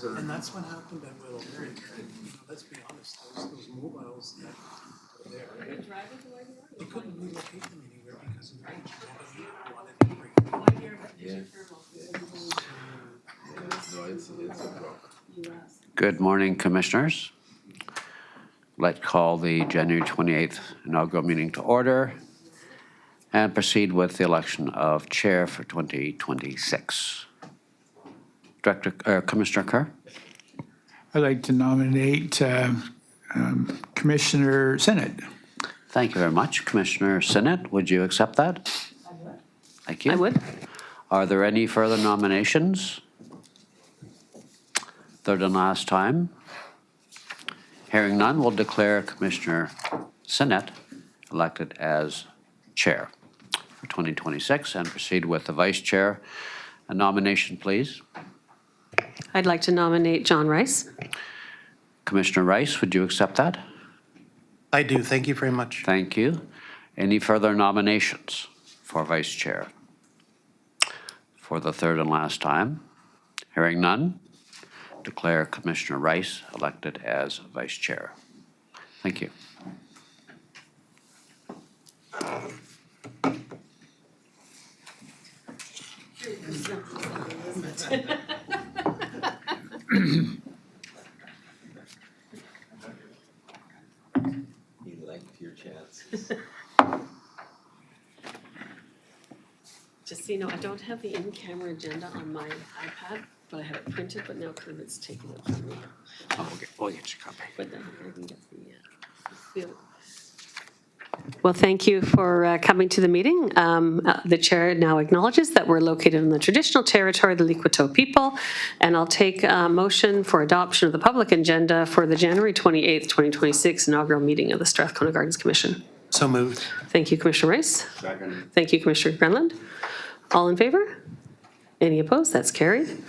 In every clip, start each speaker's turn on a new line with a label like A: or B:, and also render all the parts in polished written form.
A: And that's what happened at Willow Mary. Let's be honest, those mobiles that were there, they couldn't relocate them anywhere because of the range. Nobody wanted to bring them.
B: No, it's a problem.
C: Good morning, Commissioners. Let's call the January 28th inaugural meeting to order and proceed with the election of Chair for 2026. Commissioner Kerr?
D: I'd like to nominate Commissioner Sennett.
C: Thank you very much. Commissioner Sinnott, would you accept that? I would. Thank you.
E: I would.
C: Are there any further nominations? Third and last time. Hearing none, we'll declare Commissioner Sinnott elected as Chair for 2026 and proceed with the Vice Chair. A nomination, please.
E: I'd like to nominate John Rice.
C: Commissioner Rice, would you accept that?
A: I do, thank you very much.
C: Thank you. Any further nominations for Vice Chair? For the third and last time. Hearing none, declare Commissioner Rice elected as Vice Chair. Thank you.
B: You liked your chances.
E: Just so you know, I don't have the in-camera agenda on my iPad, but I have it printed, but now Kermit's taking it from me.
C: We'll get your copy.
E: But then I can get the. Well, thank you for coming to the meeting. The chair now acknowledges that we're located in the traditional territory of the Liquiteau people, and I'll take a motion for adoption of the public agenda for the January 28th, 2026 inaugural meeting of the Strathcona Gardens Commission.
A: So moved.
E: Thank you, Commissioner Rice.
B: Second.
E: Thank you, Commissioner Grenland. All in favor? Any opposed? That's carried.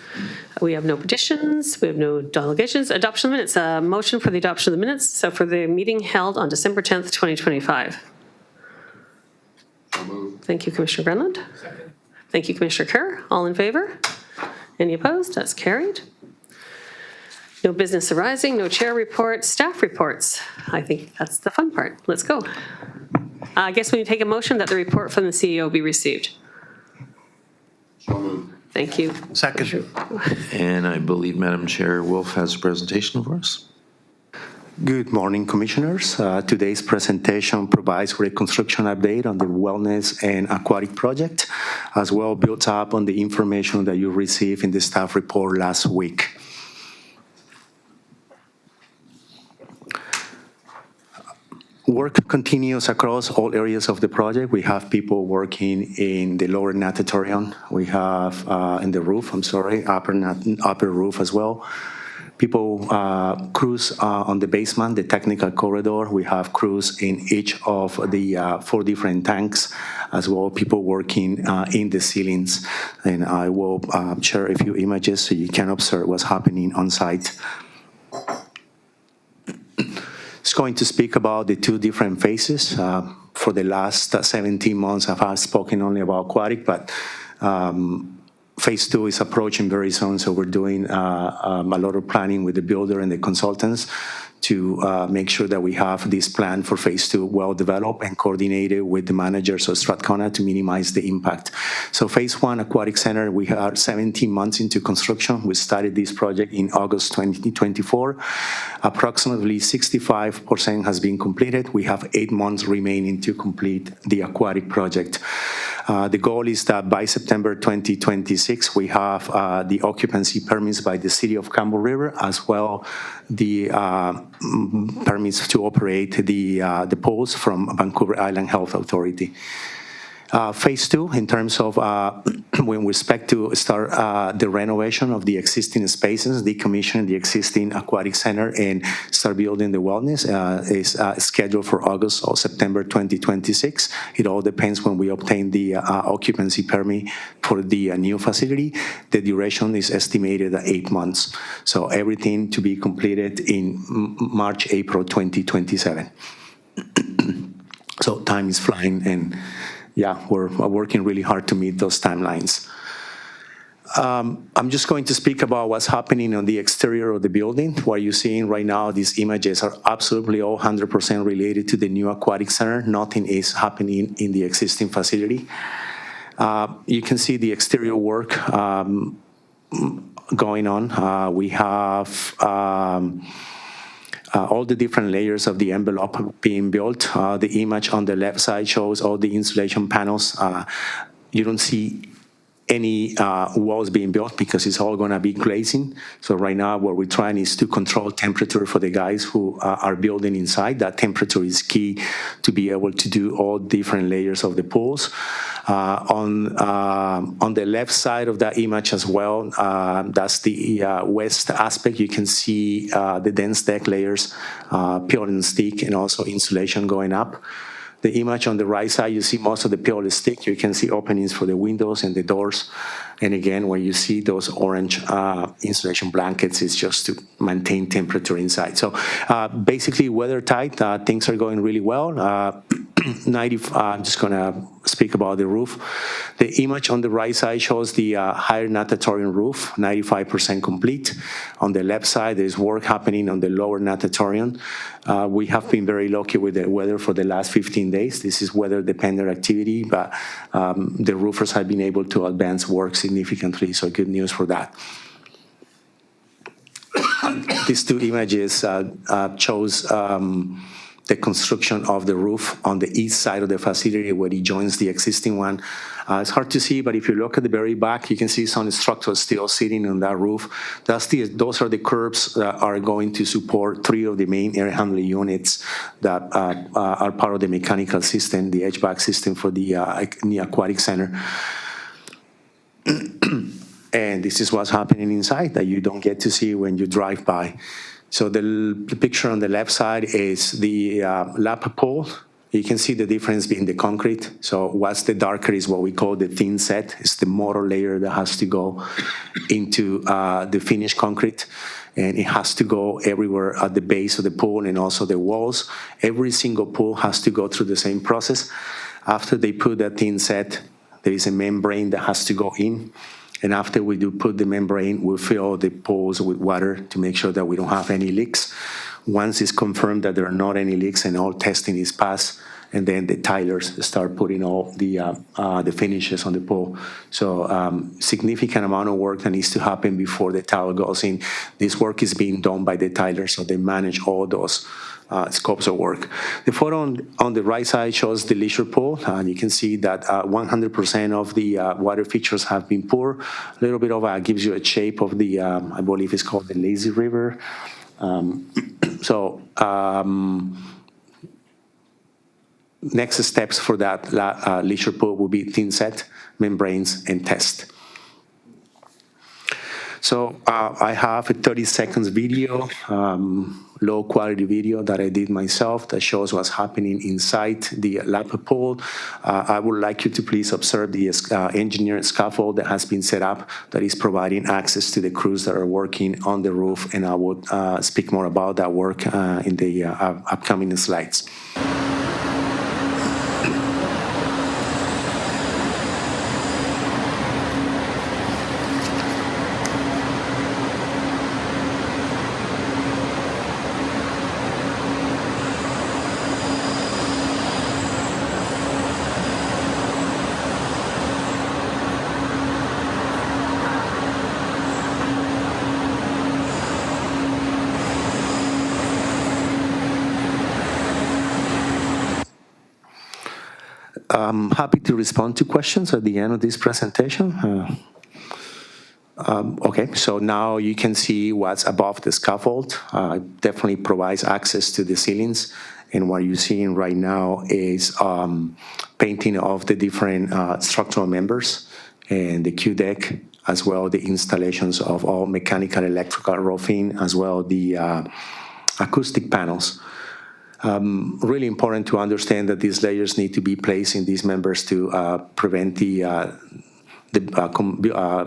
E: We have no petitions. We have no delegations. Adoption of minutes. A motion for the adoption of the minutes. So for the meeting held on December 10th, 2025.
B: So moved.
E: Thank you, Commissioner Grenland.
A: Second.
E: Thank you, Commissioner Kerr. All in favor? Any opposed? That's carried. No business arising, no chair reports, staff reports. I think that's the fun part. Let's go. I guess we need to take a motion that the report from the CEO be received.
B: So moved.
E: Thank you.
A: Second.
F: And I believe Madam Chair Wolf has a presentation for us.
G: Good morning, Commissioners. Today's presentation provides for a construction update on the Wellness and Aquatic Project, as well builds up on the information that you received in the staff report last week. Work continues across all areas of the project. We have people working in the lower natatorium. We have in the roof, upper roof as well. People crews on the basement, the technical corridor. We have crews in each of the 4 different tanks, as well people working in the ceilings. And I will share a few images so you can observe what's happening on site. It's going to speak about the 2 different phases. For the last 17 months, I've spoken only about aquatic, but phase 2 is approaching very soon, so we're doing a lot of planning with the builder and the consultants to make sure that we have this plan for phase 2 well developed and coordinated with the managers of Strathcona to minimize the impact. So phase 1 aquatic center, we are 17 months into construction. We started this project in August 2024. Approximately 65% has been completed. We have 8 months remaining to complete the aquatic project. The goal is that by September 2026, we have the occupancy permits by the City of Campbell River, as well the permits to operate the pools from Vancouver Island Health Authority. Phase 2, in terms of when we expect to start the renovation of the existing spaces, decommission the existing aquatic center, and start building the wellness, is scheduled for August or September 2026. It all depends when we obtain the occupancy permit for the new facility. The duration is estimated at 8 months. So everything to be completed in March, April 2027. So time is flying, and yeah, we're working really hard to meet those timelines. I'm just going to speak about what's happening on the exterior of the building. What you're seeing right now, these images are absolutely all 100% related to the new aquatic center. Nothing is happening in the existing facility. You can see the exterior work going on. We have all the different layers of the envelope being built. The image on the left side shows all the insulation panels. You don't see any walls being built because it's all going to be glazing. So right now what we're trying is to control temperature for the guys who are building inside. That temperature is key to be able to do all different layers of the pools. On the left side of that image as well, that's the west aspect. You can see the dense deck layers, peel and stick, and also insulation going up. The image on the right side, you see most of the peel and stick. You can see openings for the windows and the doors. And again, when you see those orange insulation blankets, it's just to maintain temperature inside. So basically weather tight, things are going really well. I'm just going to speak about the roof. The image on the right side shows the higher natatorium roof, 95% complete. On the left side, there's work happening on the lower natatorium. We have been very lucky with the weather for the last 15 days. This is weather-dependent activity, but the roofers have been able to advance work significantly, so good news for that. These two images shows the construction of the roof on the east side of the facility where it joins the existing one. It's hard to see, but if you look at the very back, you can see some structures still sitting on that roof. Those are the curbs that are going to support 3 of the main air handling units that are part of the mechanical system, the HVAC system for the aquatic center. And this is what's happening inside that you don't get to see when you drive by. So the picture on the left side is the lap pool. You can see the difference in the concrete. So what's the darker is what we call the thin set. It's the mortar layer that has to go into the finished concrete. And it has to go everywhere at the base of the pool and also the walls. Every single pool has to go through the same process. After they put that thin set, there is a membrane that has to go in. And after we do put the membrane, we fill the pools with water to make sure that we don't have any leaks. Once it's confirmed that there are not any leaks and all testing is passed, and then the tilers start putting all the finishes on the pool. So significant amount of work that needs to happen before the tile goes in. This work is being done by the tilers, so they manage all those scopes of work. The photo on the right side shows the leisure pool, and you can see that 100% of the water features have been poured. A little bit of gives you a shape of the, I believe it's called the lazy river. Next steps for that leisure pool will be thin set, membranes, and test. So I have a 30 seconds video, low quality video that I did myself that shows what's happening inside the lap pool. I would like you to please observe the engineered scaffold that has been set up that is providing access to the crews that are working on the roof, and I would speak more about that work in the upcoming slides. I'm happy to respond to questions at the end of this presentation. Okay, so now you can see what's above the scaffold. Definitely provides access to the ceilings. And what you're seeing right now is painting of the different structural members and the Q deck, as well the installations of all mechanical, electrical roofing, as well the acoustic panels. Really important to understand that these layers need to be placed in these members to prevent the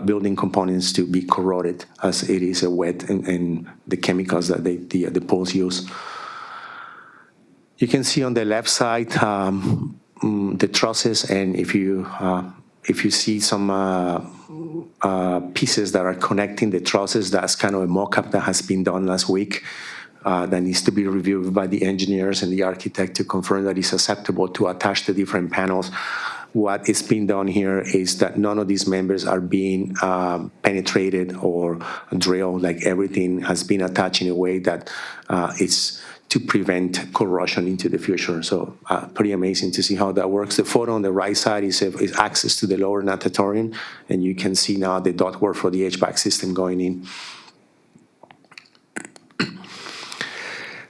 G: building components to be corroded, as it is a wet and the chemicals that the pools use. You can see on the left side the trusses, and if you see some pieces that are connecting the trusses. That's kind of a mock-up that has been done last week. That needs to be reviewed by the engineers and the architect to confirm that it's acceptable to attach the different panels. What is being done here is that none of these members are being penetrated or drilled. Like everything has been attached in a way that it's to prevent corrosion into the future. So pretty amazing to see how that works. The photo on the right side is access to the lower natatorium, and you can see now the ductwork for the HVAC system going in.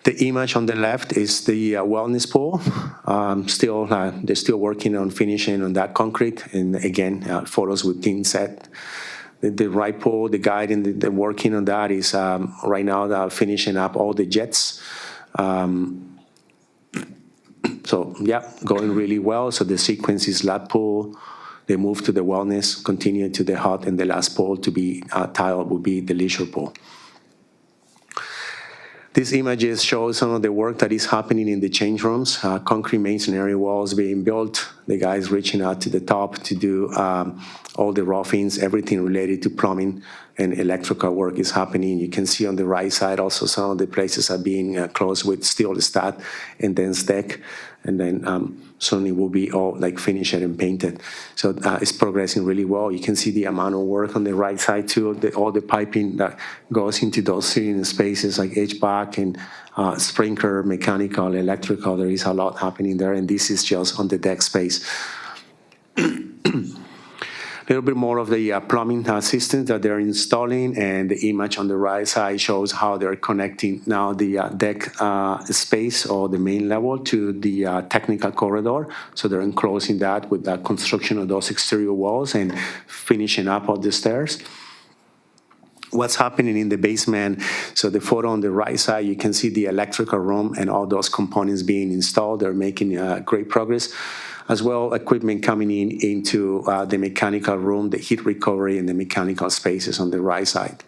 G: The image on the left is the wellness pool. They're still working on finishing on that concrete, and again, photos with thin set. The right pool, the guy in the working on that is right now finishing up all the jets. So yeah, going really well. So the sequence is lab pool, they move to the wellness, continue to the hot, and the last pool to be tiled will be the leisure pool. These images show some of the work that is happening in the change rooms, concrete masonry walls being built, the guys reaching out to the top to do all the roughings, everything related to plumbing and electrical work is happening. You can see on the right side also some of the places are being closed with steel stud and then deck, and then soon it will be all like finished and painted. So it's progressing really well. You can see the amount of work on the right side too, all the piping that goes into those ceiling spaces like HVAC and sprinkler, mechanical, electrical. There is a lot happening there, and this is just on the deck space. A little bit more of the plumbing systems that they're installing, and the image on the right side shows how they're connecting now the deck space or the main level to the technical corridor. So they're enclosing that with the construction of those exterior walls and finishing up all the stairs. What's happening in the basement, so the photo on the right side, you can see the electrical room and all those components being installed. They're making great progress. As well, equipment coming into the mechanical room, the heat recovery, and the mechanical spaces on the right side.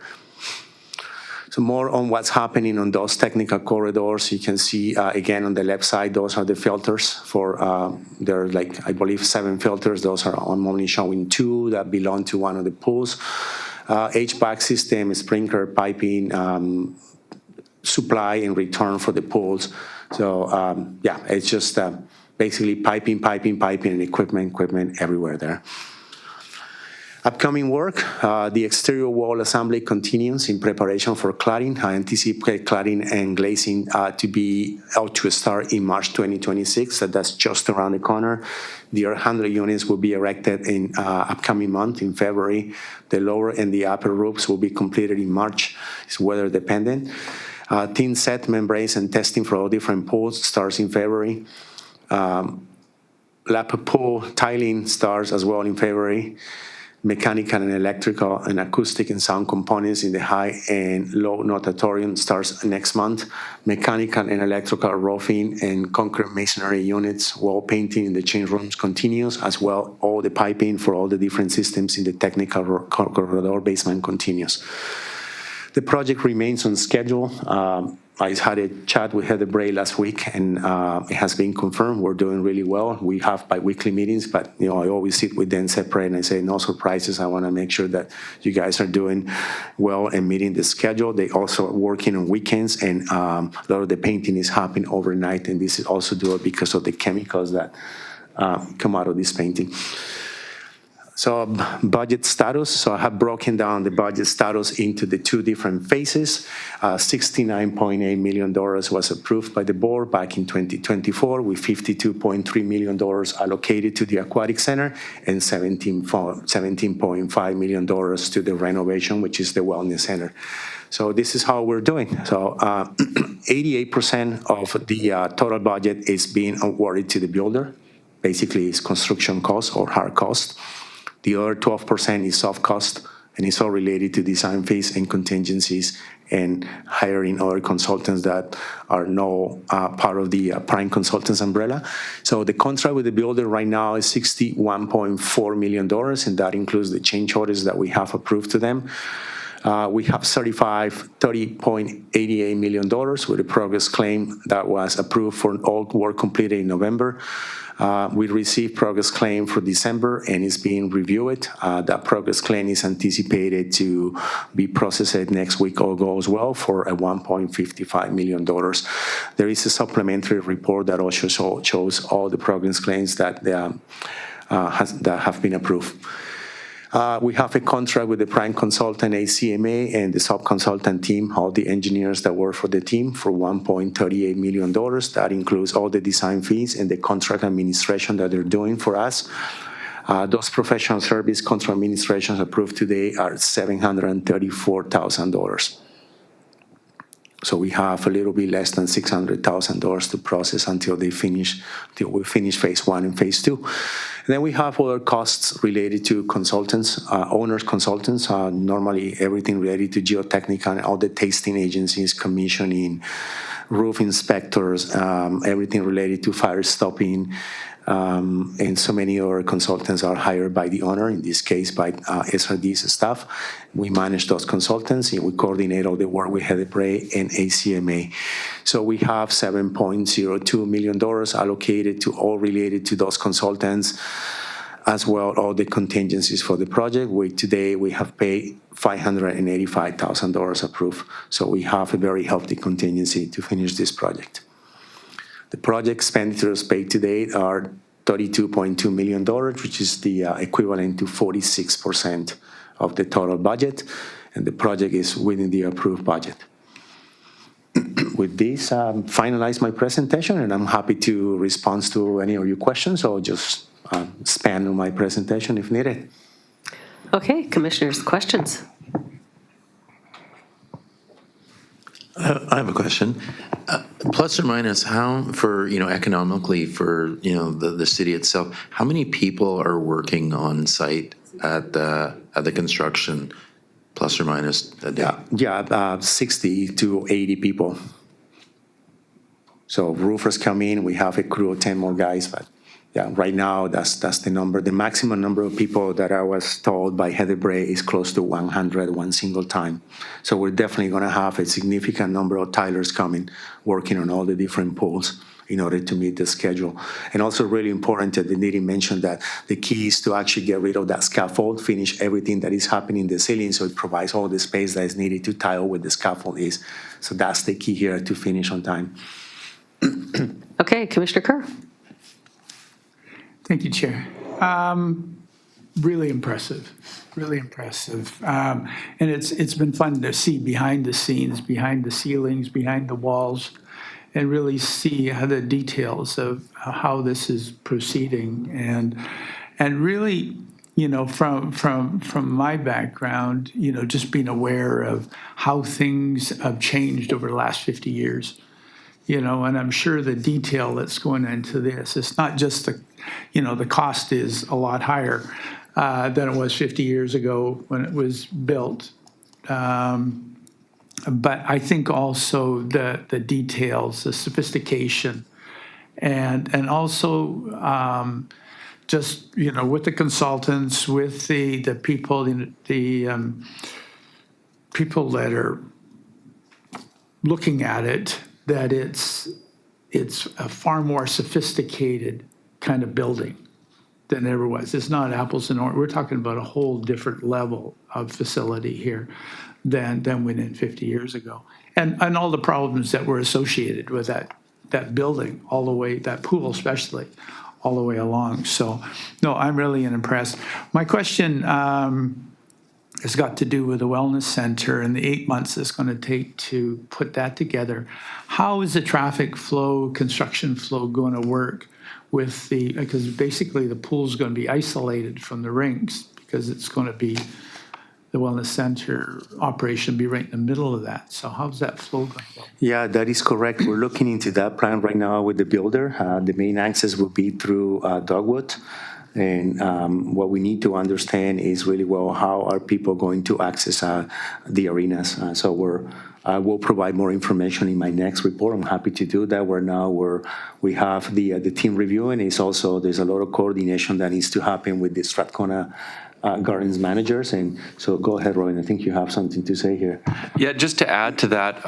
G: So more on what's happening on those technical corridors. You can see, again, on the left side, those are the filters for, there are like, I believe, 7 filters. Those are only showing 2 that belong to one of the pools. HVAC system, sprinkler, piping, supply and return for the pools. So, yeah, it's just basically piping, and equipment everywhere there. Upcoming work, the exterior wall assembly continues in preparation for cladding. I anticipate cladding and glazing to start in March 2026. So that's just around the corner. The 100 units will be erected in upcoming month, in February. The lower and the upper roofs will be completed in March. It's weather dependent. Thin set membranes and testing for all different pools starts in February. Lap pool tiling starts as well in February. Mechanical and electrical and acoustic and sound components in the high and low natatorium starts next month. Mechanical and electrical roofing and concrete masonry units, wall painting in the change rooms continues, as well all the piping for all the different systems in the technical corridor basement continues. The project remains on schedule. I had a chat with Heather Bray last week, and it has been confirmed. We're doing really well. We have bi-weekly meetings, but I always sit with them separate, and I say, no surprises. I want to make sure that you guys are doing well and meeting the schedule. They also are working on weekends, and a lot of the painting is happening overnight, and this is also due because of the chemicals that come out of this painting. So budget status, so I have broken down the budget status into the 2 different phases. $69.8 million was approved by the board back in 2024 with $52.3 million allocated to the Aquatic Center and $17.5 million to the renovation, which is the Wellness Center. So this is how we're doing. So 88% of the total budget is being awarded to the builder. Basically, it's construction cost or hard cost. The other 12% is soft cost, and it's all related to design fees and contingencies and hiring other consultants that are no part of the Prime Consultants umbrella. So the contract with the builder right now is $61.4 million, and that includes the change orders that we have approved to them. We have $30.88 million with a progress claim that was approved for all work completed in November. We received progress claim for December and is being reviewed. That progress claim is anticipated to be processed next week, all goes well, for a $1.55 million. There is a supplementary report that also shows all the progress claims that have been approved. We have a contract with the prime consultant, ACMA, and the sub-consultant team, all the engineers that work for the team, for $1.38 million. That includes all the design fees and the contract administration that they're doing for us. Those professional service contract administrations approved today are $734,000. So we have a little bit less than $600,000 to process until we finish phase one and phase two. And then we have other costs related to consultants, owners consultants, normally everything related to geotechnical and all the tasting agencies, commissioning, roof inspectors, everything related to fire stopping, and so many other consultants are hired by the owner, in this case by SRD's staff. We manage those consultants and we coordinate all the work with Heather Bray and ACMA. So we have $7.02 million allocated to all related to those consultants, as well all the contingencies for the project. Today we have paid $585,000 approved. So we have a very healthy contingency to finish this project. The project expenditures paid to date are $32.2 million, which is the equivalent to 46% of the total budget, and the project is within the approved budget. With this, finalize my presentation, and I'm happy to respond to any of your questions or just expand on my presentation if needed.
E: Okay, commissioners, questions?
F: I have a question. Plus or minus, how, for, economically for, the city itself, how many people are working on site at the construction, plus or minus a day?
G: Yeah, 60 to 80 people. So roofers come in, we have a crew of 10 more guys, but yeah, right now that's the number. The maximum number of people that I was told by Heather Bray is close to 100 one single time. So we're definitely going to have a significant number of tilers coming, working on all the different pools in order to meet the schedule. And also really important that Nidhi mentioned that the key is to actually get rid of that scaffold, finish everything that is happening in the ceiling so it provides all the space that is needed to tile where the scaffold is. So that's the key here, to finish on time.
E: Okay, Commissioner Kerr.
D: Thank you, Chair. Really impressive, really impressive. And it's been fun to see behind the scenes, behind the ceilings, behind the walls, and really see how the details of how this is proceeding. And really, from my background, just being aware of how things have changed over the last 50 years. And I'm sure the detail that's going into this, it's not just the cost is a lot higher than it was 50 years ago when it was built. But I think also the details, the sophistication, and also just, with the consultants, with the people, the people that are looking at it, that it's a far more sophisticated kind of building than it ever was. It's not apples and oranges. We're talking about a whole different level of facility here than within 50 years ago. And all the problems that were associated with that building, all the way, that pool especially, all the way along. So, no, I'm really impressed. My question has got to do with the wellness center and the 8 months it's going to take to put that together. How is the traffic flow, construction flow going to work with because basically the pool's going to be isolated from the rinks because it's going to be, the wellness center operation be right in the middle of that. So how's that flow going to go?
G: Yeah, that is correct. We're looking into that plan right now with the builder. The main access will be through Dogwood. And what we need to understand is really, well, how are people going to access the arenas? So I will provide more information in my next report. I'm happy to do that. We have the team reviewing. There's a lot of coordination that needs to happen with the Strathcona gardens managers. And so go ahead, Robin. I think you have something to say here.
H: Yeah, just to add to that,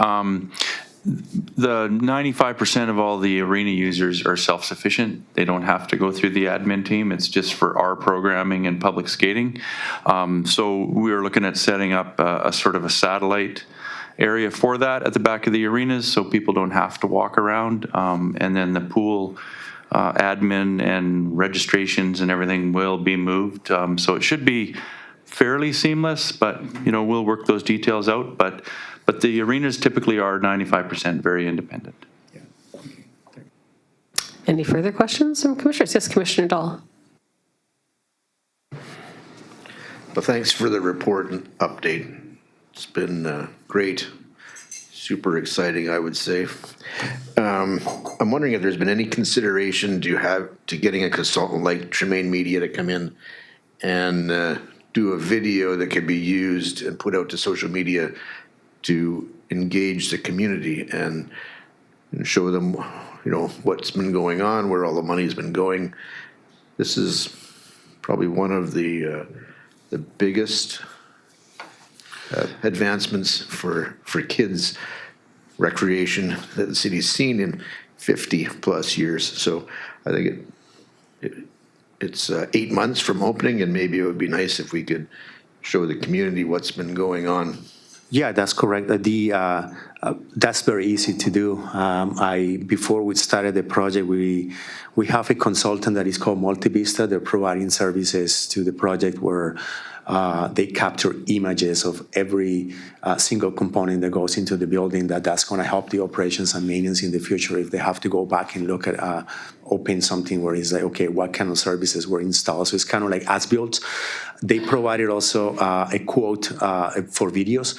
H: the 95% of all the arena users are self-sufficient. They don't have to go through the admin team. It's just for our programming and public skating. So we are looking at setting up a sort of a satellite area for that at the back of the arenas so people don't have to walk around. And then the pool admin and registrations and everything will be moved. So it should be fairly seamless, but we'll work those details out. But the arenas typically are 95% very independent.
E: Any further questions from commissioners? Yes, Commissioner Dahl.
I: Well, thanks for the report and update. It's been great, super exciting, I would say. I'm wondering if there's been any consideration to getting a consultant like Tremaine Media to come in and do a video that could be used and put out to social media to engage the community and show them, what's been going on, where all the money's been going. This is probably one of the biggest advancements for kids recreation that the city's seen in 50 plus years. So I think it's 8 months from opening, and maybe it would be nice if we could show the community what's been going on.
G: Yeah, that's correct. That's very easy to do. Before we started the project, we have a consultant that is called Multivista. They're providing services to the project where they capture images of every single component that goes into the building. That's going to help the operations and maintenance in the future if they have to go back and look at open something where it's like, okay, what kind of services were installed? So it's kind of like as-built. They provided also a quote for videos.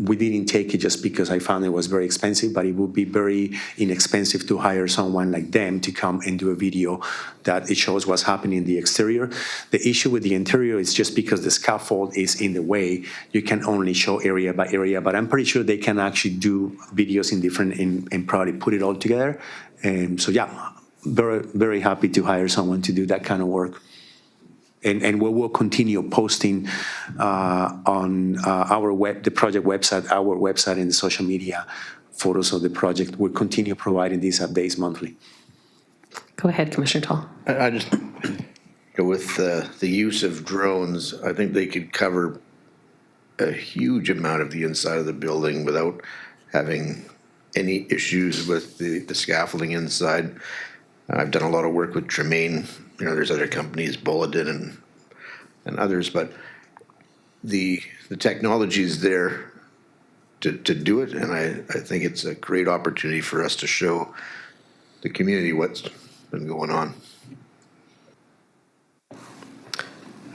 G: We didn't take it just because I found it was very expensive, but it would be very inexpensive to hire someone like them to come and do a video that it shows what's happening in the exterior. The issue with the interior is just because the scaffold is in the way, you can only show area by area, but I'm pretty sure they can actually do videos in different, and probably put it all together. And so, yeah, very, very happy to hire someone to do that kind of work. And we will continue posting on the project website, our website, and the social media photos of the project. We'll continue providing these updates monthly.
E: Go ahead, Commissioner Tall.
I: I just, with the use of drones, I think they could cover a huge amount of the inside of the building without having any issues with the scaffolding inside. I've done a lot of work with Tremaine. There's other companies, Bulletin and others, but the technology is there to do it, and I think it's a great opportunity for us to show the community what's been going on.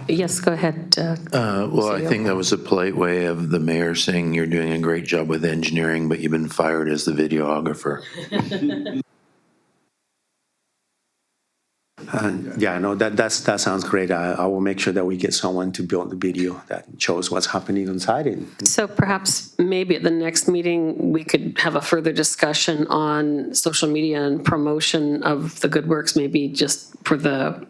E: Yes, go ahead.
F: Well, I think that was a polite way of the mayor saying you're doing a great job with engineering, but you've been fired as the videographer.
G: That sounds great. I will make sure that we get someone to build the video that shows what's happening inside.
E: So perhaps maybe at the next meeting, we could have a further discussion on social media and promotion of the good works, maybe just for the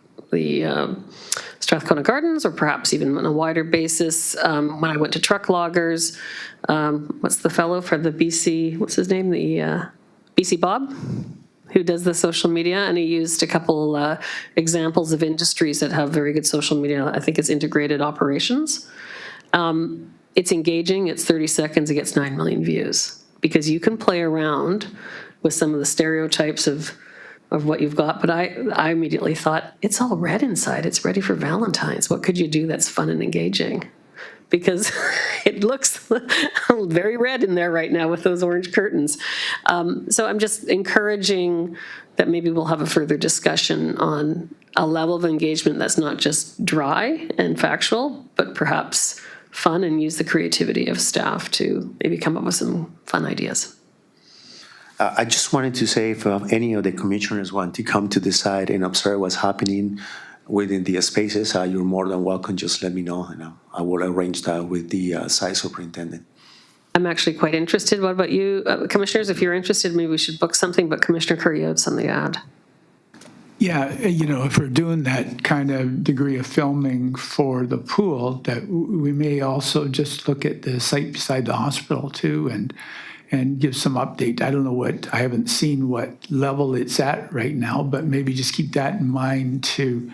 E: Strathcona Gardens, or perhaps even on a wider basis. When I went to Truck Loggers, what's the fellow for the BC, what's his name? The BC Bob, who does the social media, and he used a couple examples of industries that have very good social media. I think it's integrated operations. It's engaging, it's 30 seconds, it gets 9 million views, because you can play around with some of the stereotypes of what you've got. But I immediately thought, it's all red inside, it's ready for Valentine's. What could you do that's fun and engaging? Because it looks very red in there right now with those orange curtains. So I'm just encouraging that maybe we'll have a further discussion on a level of engagement that's not just dry and factual, but perhaps fun, and use the creativity of staff to maybe come up with some fun ideas.
G: I just wanted to say, if any of the commissioners want to come to the site and observe what's happening within the spaces, you're more than welcome. Just let me know, and I will arrange that with the site superintendent.
E: I'm actually quite interested. What about you, commissioners? If you're interested, maybe we should book something, but Commissioner Kerr, you had something to add.
D: Yeah, if we're doing that kind of degree of filming for the pool, that we may also just look at the site beside the hospital too and give some update. I don't know I haven't seen what level it's at right now, but maybe just keep that in mind to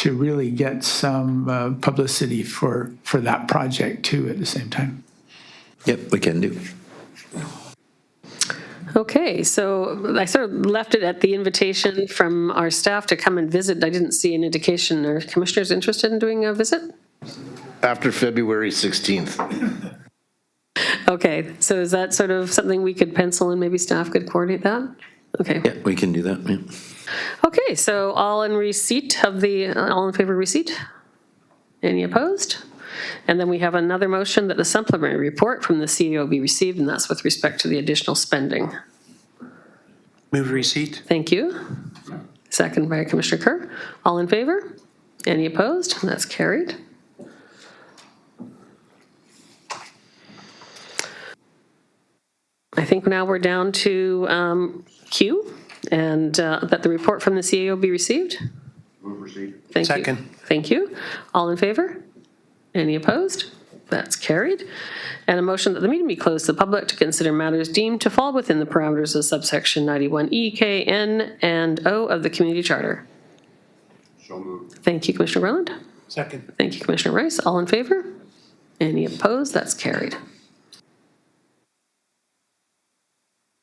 D: really get some publicity for that project too at the same time.
F: Yep, we can do.
E: Okay, so I sort of left it at the invitation from our staff to come and visit. I didn't see an indication. Are commissioners interested in doing a visit?
I: After February 16th.
E: Okay, so is that sort of something we could pencil and maybe staff could coordinate that? Okay.
F: Yeah, we can do that. Yeah.
E: Okay, so all in favor of receipt? Any opposed? And then we have another motion that the supplementary report from the CEO be received, and that's with respect to the additional spending.
A: Move receipt.
E: Thank you. Second by Commissioner Kerr. All in favor? Any opposed? That's carried. I think now we're down to Q, and that the report from the CEO be received.
B: Move receipt.
E: Thank you.
A: Second.
E: Thank you. All in favor? Any opposed? That's carried. And a motion that the meeting be closed to the public to consider matters deemed to fall within the parameters of subsection 91E, K, N, and O of the Community Charter.
B: So moved.
E: Thank you, Commissioner Rowland.
A: Second.
E: Thank you, Commissioner Rice. All in favor? Any opposed? That's carried.